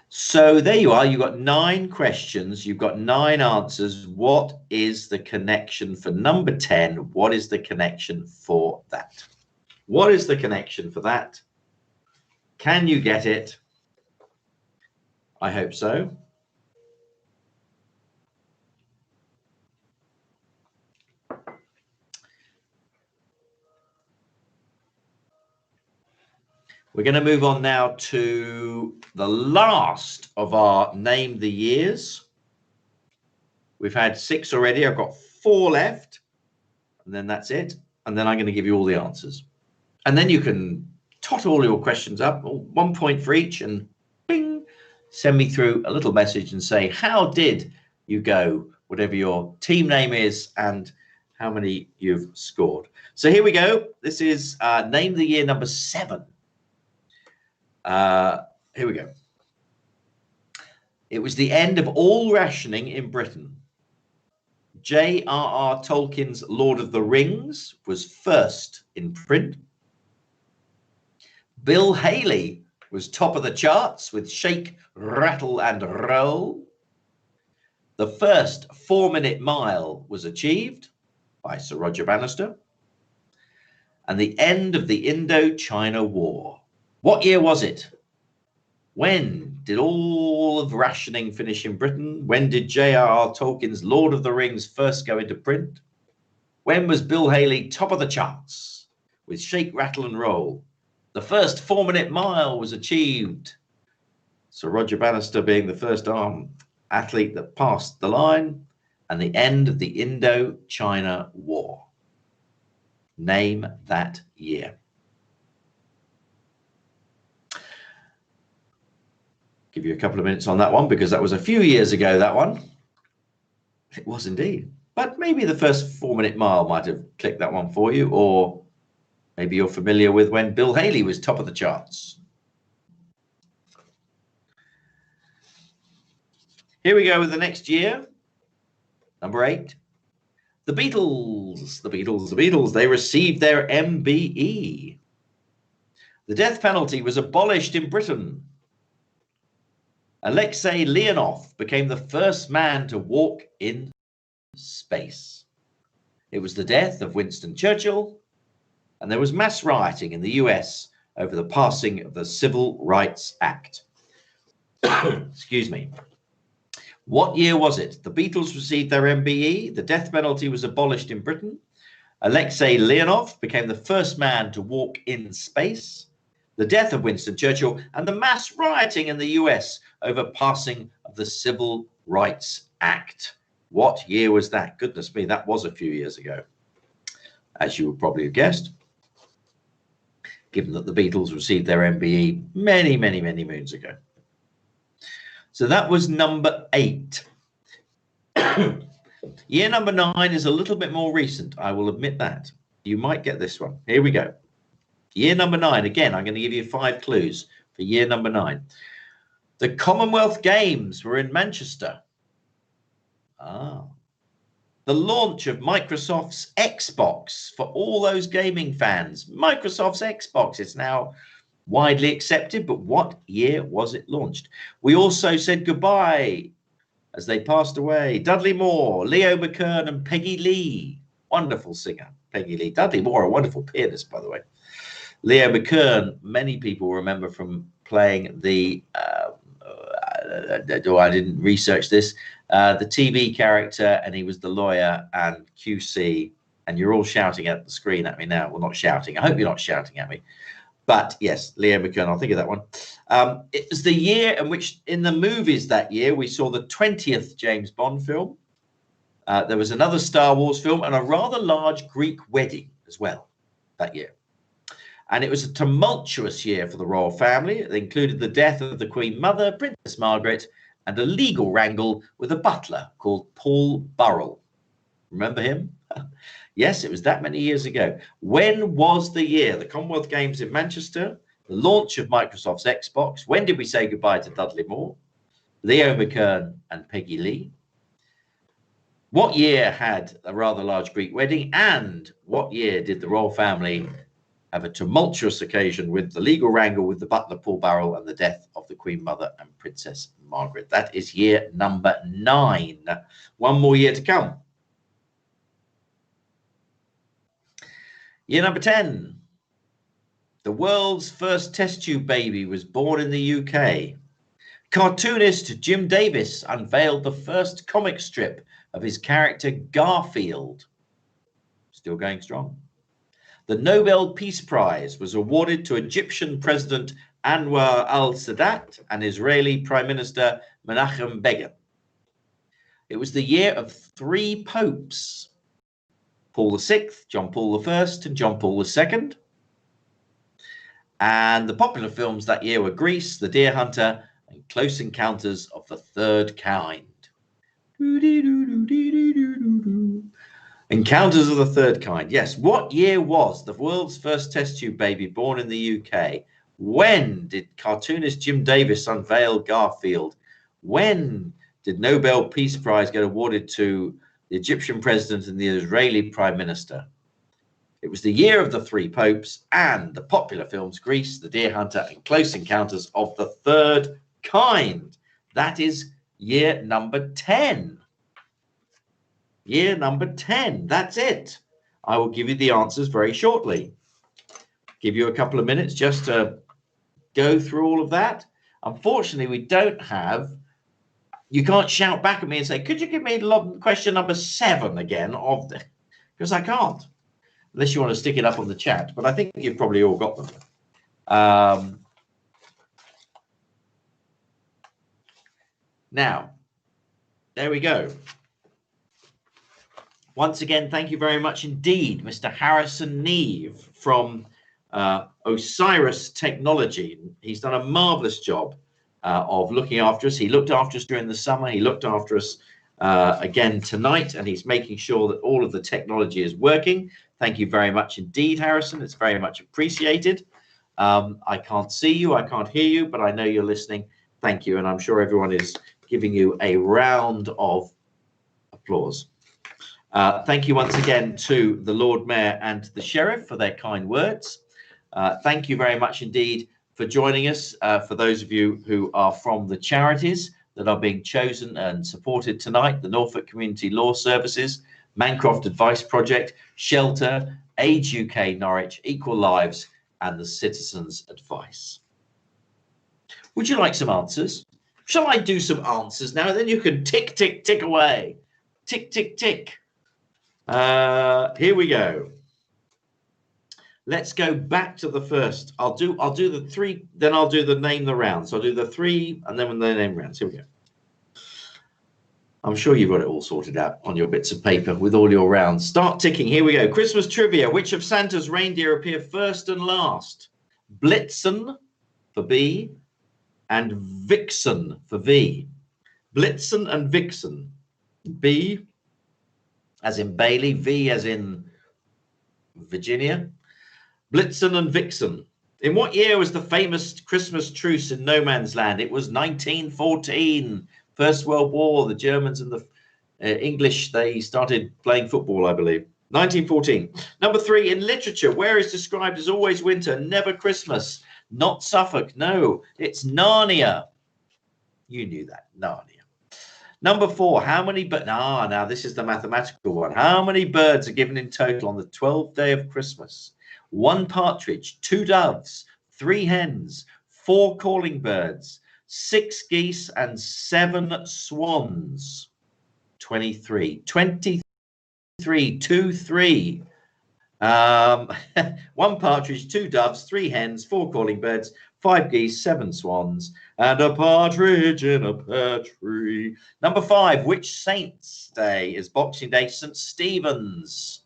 So there you are. You've got 9 questions. You've got 9 answers. What is the connection for number 10? What is the connection for that? What is the connection for that? Can you get it? I hope so. We're going to move on now to the last of our Name the Years. We've had 6 already. I've got 4 left, and then that's it. And then I'm going to give you all the answers. And then you can tot all your questions up, 1 point for each, and bing, send me through a little message and say, how did you go, whatever your team name is, and how many you've scored. So here we go. This is Name the Year number 7. Here we go. It was the end of all rationing in Britain. J.R.R. Tolkien's Lord of the Rings was first in print. Bill Haley was top of the charts with Shake, Rattle and Roll. The first 4-minute mile was achieved by Sir Roger Bannister. And the end of the Indochina War. What year was it? When did all of rationing finish in Britain? When did J.R.R. Tolkien's Lord of the Rings first go into print? When was Bill Haley top of the charts with Shake, Rattle and Roll? The first 4-minute mile was achieved. Sir Roger Bannister being the first athlete that passed the line, and the end of the Indochina War. Name that year. Give you a couple of minutes on that one, because that was a few years ago, that one. It was indeed. But maybe the first 4-minute mile might have clicked that one for you, or maybe you're familiar with when Bill Haley was top of the charts. Here we go with the next year. Number 8. The Beatles, they received their MBE. The death penalty was abolished in Britain. Alexei Leonov became the first man to walk in space. It was the death of Winston Churchill, and there was mass rioting in the US over the passing of the Civil Rights Act. Excuse me. What year was it? The Beatles received their MBE, the death penalty was abolished in Britain, Alexei Leonov became the first man to walk in space, the death of Winston Churchill, and the mass rioting in the US over passing of the Civil Rights Act. What year was that? Goodness me, that was a few years ago, as you would probably have guessed, given that the Beatles received their MBE many, many, many moons ago. So that was number 8. Year number 9 is a little bit more recent, I will admit that. You might get this one. Here we go. Year number 9. Again, I'm going to give you 5 clues for year number 9. The Commonwealth Games were in Manchester. The launch of Microsoft's Xbox for all those gaming fans. Microsoft's Xbox is now widely accepted, but what year was it launched? We also said goodbye as they passed away. Dudley Moore, Leo McKern, and Peggy Lee. Wonderful singer, Peggy Lee. Dudley Moore, a wonderful pianist, by the way. Leo McKern, many people remember from playing the, I didn't research this, the TV character, and he was the lawyer and QC, and you're all shouting at the screen at me now. Well, not shouting. I hope you're not shouting at me. But yes, Leo McKern, I'll think of that one. It was the year in which, in the movies that year, we saw the 20th James Bond film. There was another Star Wars film and a rather large Greek wedding as well that year. And it was a tumultuous year for the royal family. It included the death of the Queen Mother, Princess Margaret, and a legal wrangle with a butler called Paul Burrell. Remember him? Yes, it was that many years ago. When was the year? The Commonwealth Games in Manchester, the launch of Microsoft's Xbox. When did we say goodbye to Dudley Moore, Leo McKern, and Peggy Lee? What year had a rather large Greek wedding? And what year did the royal family have a tumultuous occasion with the legal wrangle with the butler Paul Burrell and the death of the Queen Mother and Princess Margaret? That is year number 9. One more year to come. Year number 10. The world's first test tube baby was born in the UK. Cartoonist Jim Davis unveiled the first comic strip of his character Garfield. Still going strong. The Nobel Peace Prize was awarded to Egyptian President Anwar al-Sadat and Israeli Prime Minister Menachem Begin. It was the year of 3 popes. Paul VI, John Paul I, and John Paul II. And the popular films that year were Grease, The Deer Hunter, and Close Encounters of the Third Kind. Encounters of the Third Kind. Yes. What year was the world's first test tube baby born in the UK? When did cartoonist Jim Davis unveil Garfield? When did Nobel Peace Prize get awarded to the Egyptian president and the Israeli prime minister? It was the year of the 3 popes and the popular films Grease, The Deer Hunter, and Close Encounters of the Third Kind. That is year number 10. Year number 10. That's it. I will give you the answers very shortly. Give you a couple of minutes just to go through all of that. Unfortunately, we don't have, you can't shout back at me and say, could you give me question number 7 again? Because I can't, unless you want to stick it up on the chat. But I think you've probably all got them. Now, there we go. Once again, thank you very much indeed, Mr. Harrison Neve from Osiris Technology. He's done a marvelous job of looking after us. He looked after us during the summer. He looked after us again tonight, and he's making sure that all of the technology is working. Thank you very much indeed, Harrison. It's very much appreciated. I can't see you, I can't hear you, but I know you're listening. Thank you, and I'm sure everyone is giving you a round of applause. Thank you once again to the Lord Mayor and the Sheriff for their kind words. Thank you very much indeed for joining us. For those of you who are from the charities that are being chosen and supported tonight, the Norfolk Community Law Services, Mancroft Advice Project, Shelter, Age UK Norwich, Equal Lives, and the Citizens Advice. Would you like some answers? Shall I do some answers now? Then you can tick, tick, tick away. Tick, tick, tick. Here we go. Let's go back to the first. I'll do the three, then I'll do the name the round. So I'll do the three and then when they name rounds. Here we go. I'm sure you've got it all sorted out on your bits of paper with all your rounds. Start ticking. Here we go. Christmas trivia. Which of Santa's reindeer appear first and last? Blitzen for B and Vixen for V. Blitzen and Vixen. B as in Bailey, V as in Virginia. Blitzen and Vixen. In what year was the famous Christmas truce in no man's land? It was 1914. First World War, the Germans and the English, they started playing football, I believe. 1914. Number 3, in literature, where is described as always winter, never Christmas? Not Suffolk, no, it's Narnia. You knew that, Narnia. Number 4, how many, now this is the mathematical one. How many birds are given in total on the 12th day of Christmas? 1 partridge, 2 doves, 3 hens, 4 calling birds, 6 geese and 7 swans. 23. 23, 2, 3. 1 partridge, 2 doves, 3 hens, 4 calling birds, 5 geese, 7 swans, and a partridge in a pear tree. Number 5, which saint's day is Boxing Day? St. Stephen's.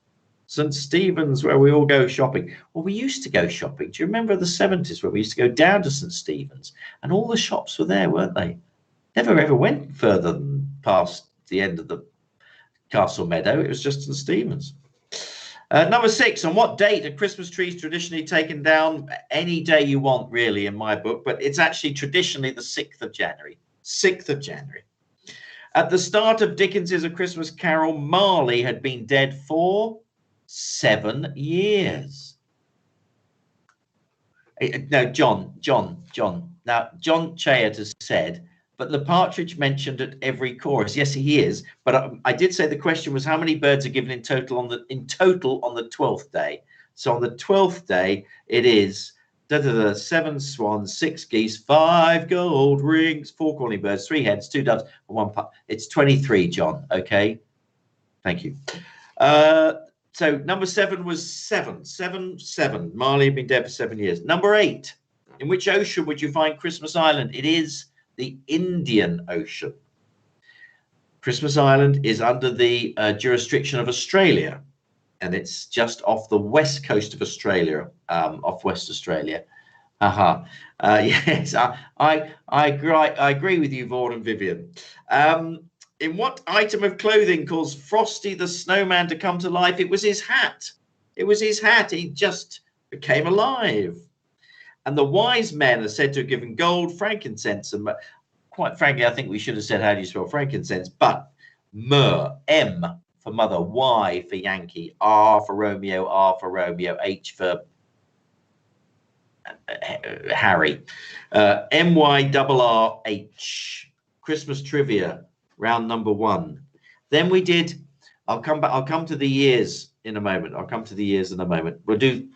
St. Stephen's, where we all go shopping. Well, we used to go shopping. Do you remember the 70s where we used to go down to St. Stephen's and all the shops were there, weren't they? Never ever went further than past the end of the Castle Meadow. It was just St. Stephen's. Number 6, on what date are Christmas trees traditionally taken down? Any day you want, really, in my book, but it's actually traditionally the 6th of January. 6th of January. At the start of Dickens's A Christmas Carol, Marley had been dead for 7 years. No, John. Now, John Chayat has said, but the partridge mentioned at every chorus. Yes, he is. But I did say the question was how many birds are given in total on the 12th day. So on the 12th day, it is 7 swans, 6 geese, 5 gold rings, 4 calling birds, 3 hens, 2 doves, and 1 pup. It's 23, John. Okay. Thank you. So number 7 was 7. Marley had been dead for 7 years. Number 8. In which ocean would you find Christmas Island? It is the Indian Ocean. Christmas Island is under the jurisdiction of Australia, and it's just off the west coast of Australia, off West Australia. Yes, I agree with you, Vaughan and Vivian. In what item of clothing caused Frosty the Snowman to come to life? It was his hat. It was his hat. He just became alive. And the wise men are said to have given gold, frankincense, and quite frankly, I think we should have said, how do you spell frankincense? But myrrh, M for mother, Y for Yankee, R for Romeo, H for Harry. MYRRH. Christmas trivia, round number 1. Then we did, I'll come to the years in a moment. We'll do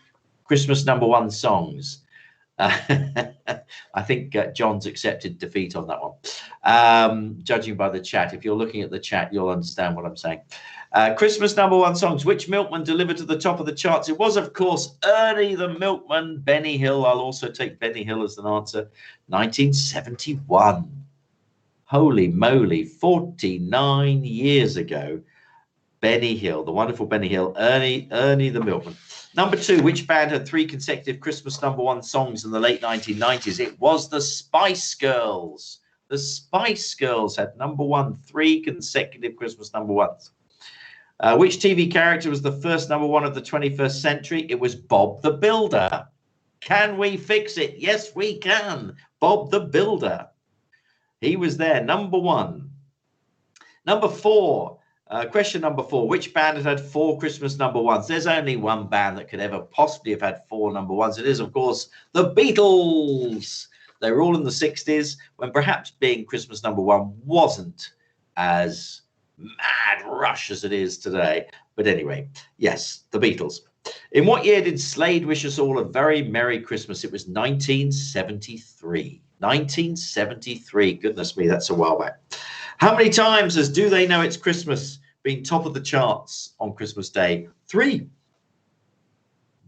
Christmas number 1 songs. I think John's accepted defeat on that one. Judging by the chat, if you're looking at the chat, you'll understand what I'm saying. Christmas number 1 songs. Which milkman delivered to the top of the charts? It was, of course, Ernie the Milkman, Benny Hill. I'll also take Benny Hill as an answer. 1971. Holy moly, 49 years ago. Benny Hill, the wonderful Benny Hill, Ernie the Milkman. Number 2, which band had 3 consecutive Christmas #1 songs in the late 1990s? It was the Spice Girls. The Spice Girls had #1, 3 consecutive Christmas #1s. Which TV character was the first #1 of the 21st century? It was Bob the Builder. Can we fix it? Yes, we can. Bob the Builder. He was there, #1. Number 4. Question number 4. Which band had 4 Christmas #1s? There's only one band that could ever possibly have had 4 #1s. It is, of course, the Beatles. They were all in the 60s, when perhaps being Christmas #1 wasn't as mad rush as it is today. But anyway, yes, the Beatles. In what year did Slade wish us all a very Merry Christmas? It was 1973. 1973. Goodness me, that's a while back. How many times has Do They Know It's Christmas been top of the charts on Christmas Day? 3.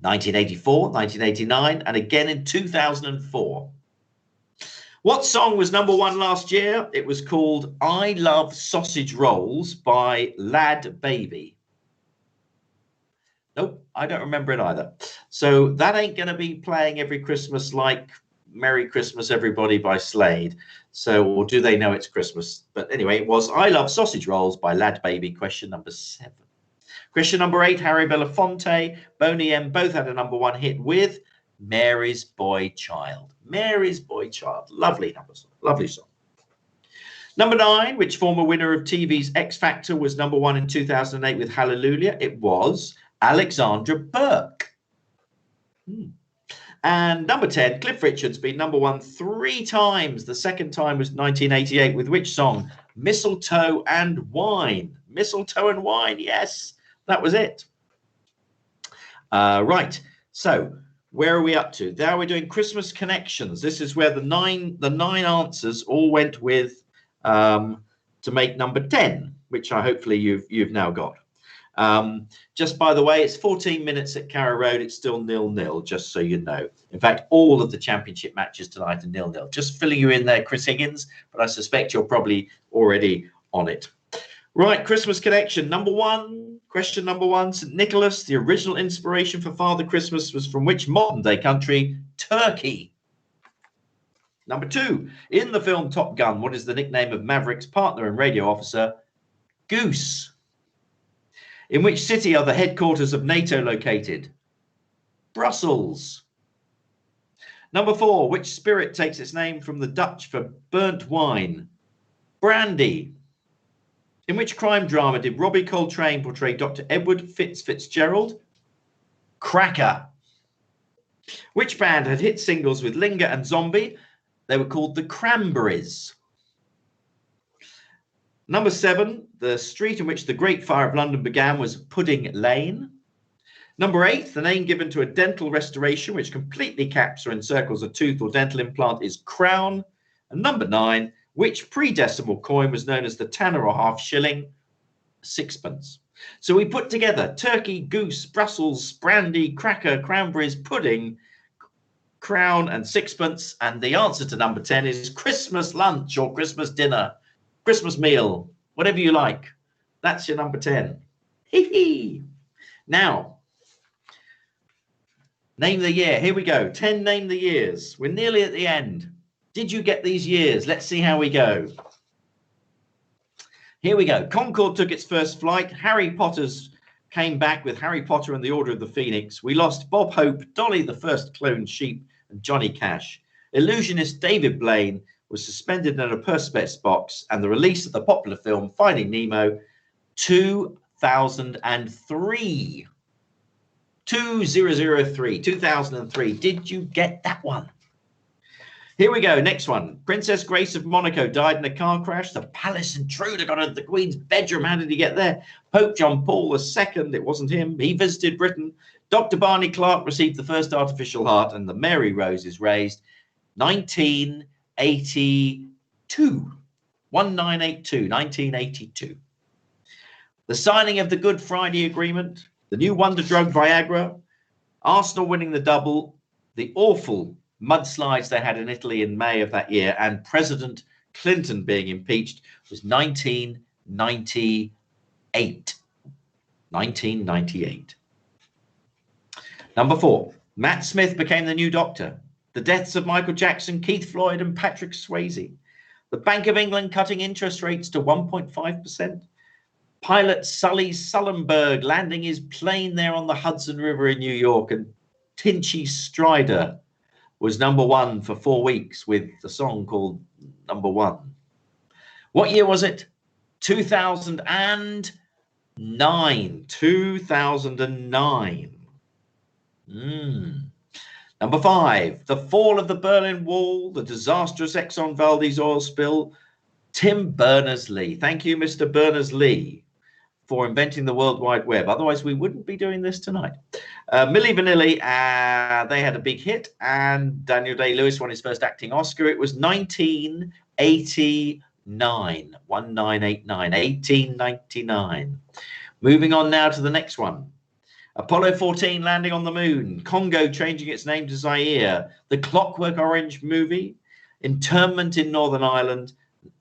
1984, 1989, and again in 2004. What song was #1 last year? It was called I Love Sausage Rolls by Lad Baby. Nope, I don't remember it either. So that ain't going to be playing every Christmas like Merry Christmas Everybody by Slade. So, or Do They Know It's Christmas? But anyway, it was I Love Sausage Rolls by Lad Baby, question number 7. Question number 8, Harry Belafonte, Boney M both had a #1 hit with Mary's Boy Child. Mary's Boy Child. Lovely number, lovely song. Number 9, which former winner of TV's X Factor was #1 in 2008 with Hallelujah? It was Alexandra Burke. And number 10, Cliff Richard's been #1 3 times. The second time was 1988 with which song? Mistletoe and Wine. Mistletoe and Wine, yes, that was it. Right, so where are we up to? Now we're doing Christmas connections. This is where the nine answers all went with to make number 10, which hopefully you've now got. Just by the way, it's 14 minutes at Carrow Road. It's still 0-0, just so you know. In fact, all of the championship matches tonight are 0-0. Just filling you in there, Chris Higgins, but I suspect you're probably already on it. Right, Christmas connection. Number 1, question number 1, St. Nicholas, the original inspiration for Father Christmas was from which modern day country? Turkey. Number 2, in the film Top Gun, what is the nickname of Maverick's partner and radio officer? Goose. In which city are the headquarters of NATO located? Brussels. Number 4, which spirit takes its name from the Dutch for burnt wine? Brandy. In which crime drama did Robbie Coltrane portray Dr. Edward Fitzgerald? Cracker. Which band had hit singles with Linger and Zombie? They were called the Cranberries. Number 7, the street in which the Great Fire of London began was Pudding Lane. Number 8, the name given to a dental restoration which completely caps or encircles a tooth or dental implant is crown. And number 9, which pre-decimal coin was known as the tanner or half shilling? Sixpence. So we put together turkey, goose, Brussels, brandy, cracker, cranberries, pudding, crown and sixpence. And the answer to number 10 is Christmas lunch or Christmas dinner, Christmas meal, whatever you like. That's your number 10. Hee hee. Now, name the year. Here we go. 10 name the years. We're nearly at the end. Did you get these years? Let's see how we go. Here we go. Concorde took its first flight. Harry Potter's came back with Harry Potter and the Order of the Phoenix. We lost Bob Hope, Dolly the First Cloned Sheep, and Johnny Cash. Illusionist David Blaine was suspended in a perspex box, and the release of the popular film Finding Nemo, 2003. 2003. Did you get that one? Here we go. Next one. Princess Grace of Monaco died in a car crash. The palace intruder got into the Queen's bedroom. How did he get there? Pope John Paul II. It wasn't him. He visited Britain. Dr. Barney Clark received the first artificial heart, and the Mary Rose is raised. 1982. 1982. The signing of the Good Friday Agreement. The new wonder drug Viagra. Arsenal winning the double. The awful mudslides they had in Italy in May of that year, and President Clinton being impeached was 1998. 1998. Number 4, Matt Smith became the new Doctor. The deaths of Michael Jackson, Keith Floyd and Patrick Swayze. The Bank of England cutting interest rates to 1.5%. Pilot Sully Sullenberg landing his plane there on the Hudson River in New York. And Tinchy Strider was number 1 for 4 weeks with a song called Number 1. What year was it? 2009. 2009. Number 5, the fall of the Berlin Wall, the disastrous Exxon Valdez oil spill. Tim Berners-Lee. Thank you, Mr. Berners-Lee, for inventing the World Wide Web. Otherwise, we wouldn't be doing this tonight. Milli Vanilli, they had a big hit, and Daniel Day-Lewis won his first acting Oscar. It was 1989. 1899. Moving on now to the next one. Apollo 14 landing on the moon. Congo changing its name to Zaire. The Clockwork Orange movie. Internment in Northern Ireland.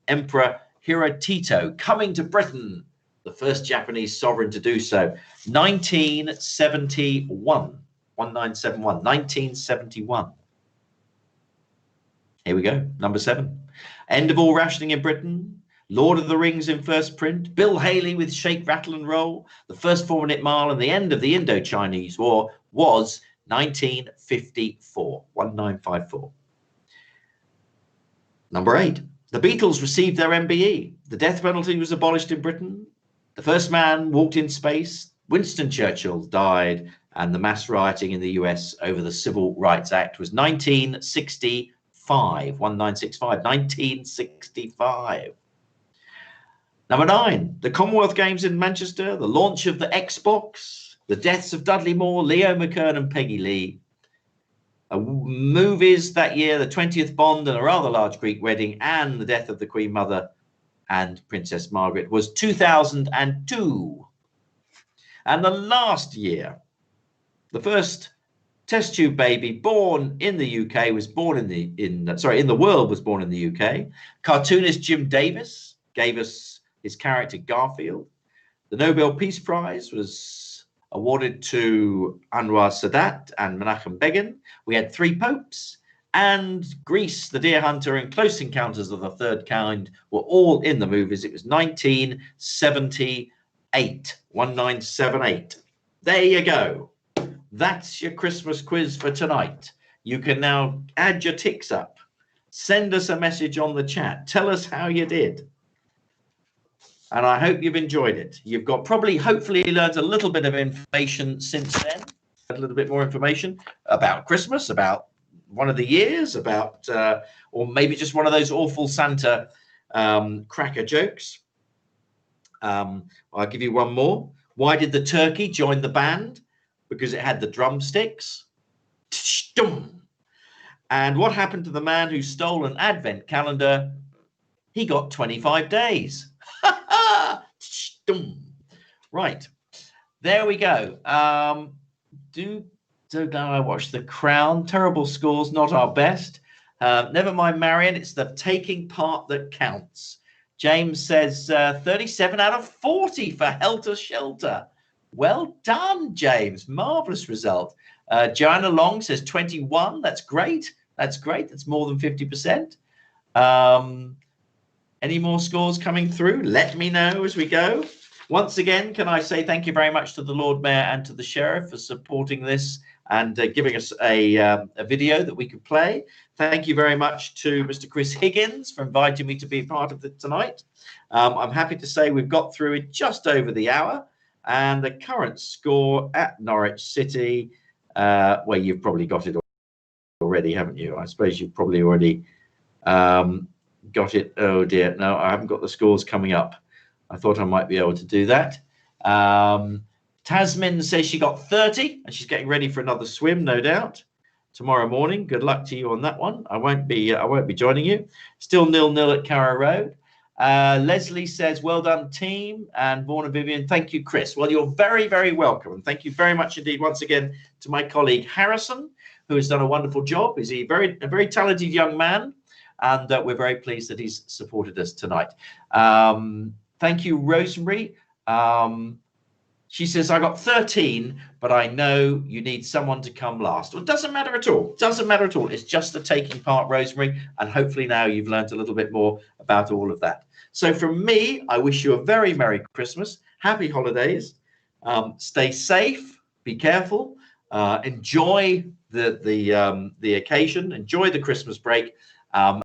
Emperor Hirohito coming to Britain. The first Japanese sovereign to do so. 1971. 1971. 1971. Here we go. Number 7. End of all rationing in Britain. Lord of the Rings in first print. Bill Haley with Shake, Rattle and Roll. The first 4-minute mile and the end of the Indo-Chinese War was 1954. 1954. Number 8. The Beatles received their MBE. The death penalty was abolished in Britain. The first man walked in space. Winston Churchill died. And the mass rioting in the US over the Civil Rights Act was 1965. 1965. 1965. Number 9, the Commonwealth Games in Manchester, the launch of the Xbox, the deaths of Dudley Moore, Leo McKern and Peggy Lee. Movies that year, the 20th Bond and a rather large Greek wedding, and the death of the Queen Mother and Princess Margaret was 2002. And the last year, the first test tube baby born in the UK was born in the world was born in the UK. Cartoonist Jim Davis gave us his character Garfield. The Nobel Peace Prize was awarded to Anwar Sadat and Menachem Begin. We had 3 popes, and Grease, the Deer Hunter, and Close Encounters of the Third Kind were all in the movies. It was 1978. 1978. There you go. That's your Christmas quiz for tonight. You can now add your ticks up. Send us a message on the chat. Tell us how you did. And I hope you've enjoyed it. You've got hopefully learned a little bit of information since then. A little bit more information about Christmas, about one of the years, about, or maybe just one of those awful Santa cracker jokes. I'll give you one more. Why did the turkey join the band? Because it had the drumsticks. And what happened to the man who stole an advent calendar? He got 25 days. Right, there we go. Don't I watch The Crown? Terrible scores, not our best. Never mind, Marian, it's the taking part that counts. James says 37 out of 40 for Helter Skelter. Well done, James. Marvellous result. Joanna Long says 21. That's great. That's great. That's more than 50%. Any more scores coming through? Let me know as we go. Once again, can I say thank you very much to the Lord Mayor and to the Sheriff for supporting this and giving us a video that we could play. Thank you very much to Mr. Chris Higgins for inviting me to be part of it tonight. I'm happy to say we've got through it just over the hour, and the current score at Norwich City, well, you've probably got it already, haven't you? I suppose you've probably already got it. Oh dear, no, I haven't got the scores coming up. I thought I might be able to do that. Tasmin says she got 30 and she's getting ready for another swim, no doubt, tomorrow morning. Good luck to you on that one. I won't be joining you. Still 0-0 at Carrow Road. Leslie says, well done, team. And Vaughan and Vivian, thank you, Chris. Well, you're very, very welcome. And thank you very much indeed once again to my colleague Harrison, who has done a wonderful job. He's a very talented young man, and we're very pleased that he's supported us tonight. Thank you, Rosemary. She says, I got 13, but I know you need someone to come last. Well, it doesn't matter at all. Doesn't matter at all. It's just the taking part, Rosemary. And hopefully now you've learned a little bit more about all of that. So from me, I wish you a very Merry Christmas. Happy holidays. Stay safe. Be careful. Enjoy the occasion. Enjoy the Christmas break.